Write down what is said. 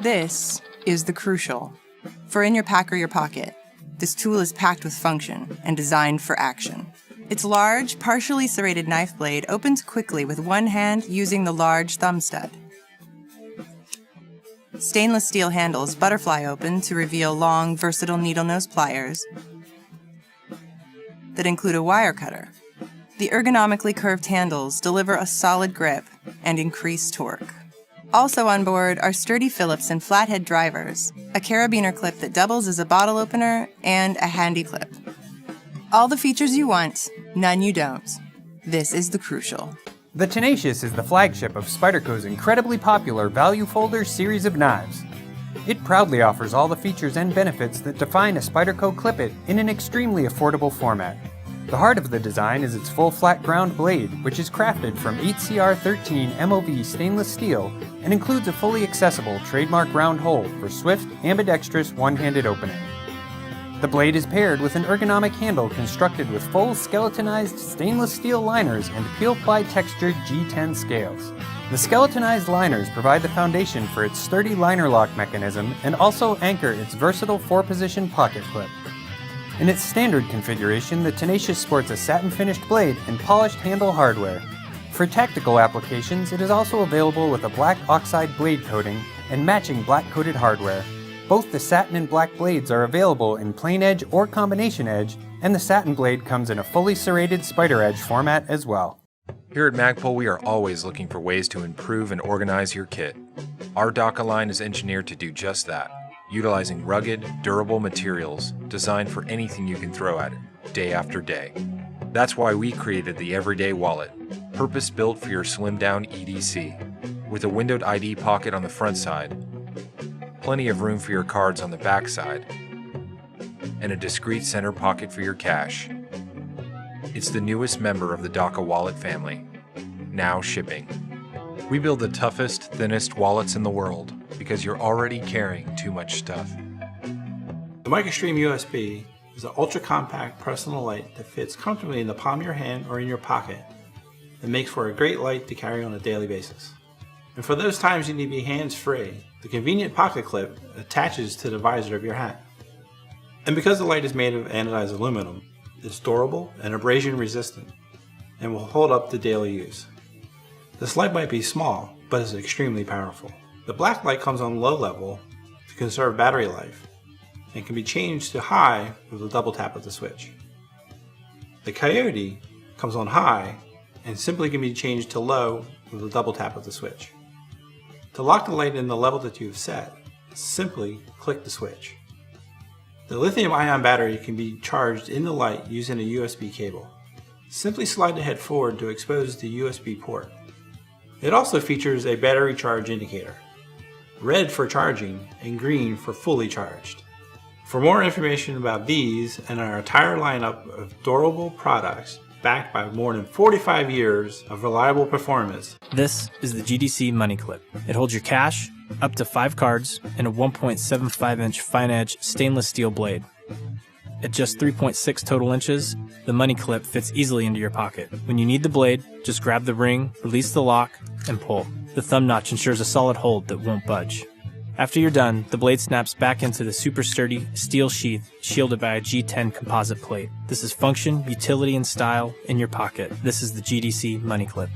This is the crucial. For in your pack or your pocket, this tool is packed with function and designed for action. Its large, partially serrated knife blade opens quickly with one hand using the large thumb stud. Stainless steel handles butterfly open to reveal long, versatile needle nose pliers that include a wire cutter. The ergonomically curved handles deliver a solid grip and increased torque. Also on board are sturdy Phillips and flathead drivers, a carabiner clip that doubles as a bottle opener, and a handy clip. All the features you want, none you don't. This is the crucial. The Tenacious is the flagship of Spyderco's incredibly popular Value Folder series of knives. It proudly offers all the features and benefits that define a Spyderco Clip-It in an extremely affordable format. The heart of the design is its full flat ground blade, which is crafted from 8CR13 MOV stainless steel and includes a fully accessible trademark round hole for swift, ambidextrous one-handed opening. The blade is paired with an ergonomic handle constructed with full skeletonized stainless steel liners and peel-ply textured G10 scales. The skeletonized liners provide the foundation for its sturdy liner lock mechanism and also anchor its versatile 4-position pocket clip. In its standard configuration, the Tenacious sports a satin-finished blade and polished handle hardware. For tactical applications, it is also available with a black oxide blade coating and matching black-coated hardware. Both the satin and black blades are available in plain edge or combination edge, and the satin blade comes in a fully serrated spider edge format as well. Here at Magpul, we are always looking for ways to improve and organize your kit. Our DAKA line is engineered to do just that, utilizing rugged, durable materials designed for anything you can throw at it, day after day. That's why we created the Everyday Wallet, purpose-built for your slimmed-down EDC, with a windowed ID pocket on the front side, plenty of room for your cards on the back side, and a discreet center pocket for your cash. It's the newest member of the DAKA wallet family, now shipping. We build the toughest, thinnest wallets in the world because you're already carrying too much stuff. The MicroStream USB is an ultra-compact personal light that fits comfortably in the palm of your hand or in your pocket and makes for a great light to carry on a daily basis. And for those times you need to be hands-free, the convenient pocket clip attaches to the visor of your hat. And because the light is made of anodized aluminum, it's durable and abrasion resistant and will hold up to daily use. This light might be small, but is extremely powerful. The black light comes on low level to conserve battery life and can be changed to high with a double tap of the switch. The Coyote comes on high and simply can be changed to low with a double tap of the switch. To lock the light in the level that you have set, simply click the switch. The lithium-ion battery can be charged in the light using a USB cable. Simply slide the head forward to expose the USB port. It also features a battery charge indicator, red for charging and green for fully charged. For more information about these and our entire lineup of durable products backed by more than 45 years of reliable performance. This is the GDC Money Clip. It holds your cash, up to 5 cards, and a 1.75-inch fine-edge stainless steel blade. At just 3.6 total inches, the Money Clip fits easily into your pocket. When you need the blade, just grab the ring, release the lock, and pull. The thumb notch ensures a solid hold that won't budge. After you're done, the blade snaps back into the super sturdy steel sheath shielded by a G10 composite plate. This is function, utility, and style in your pocket. This is the GDC Money Clip.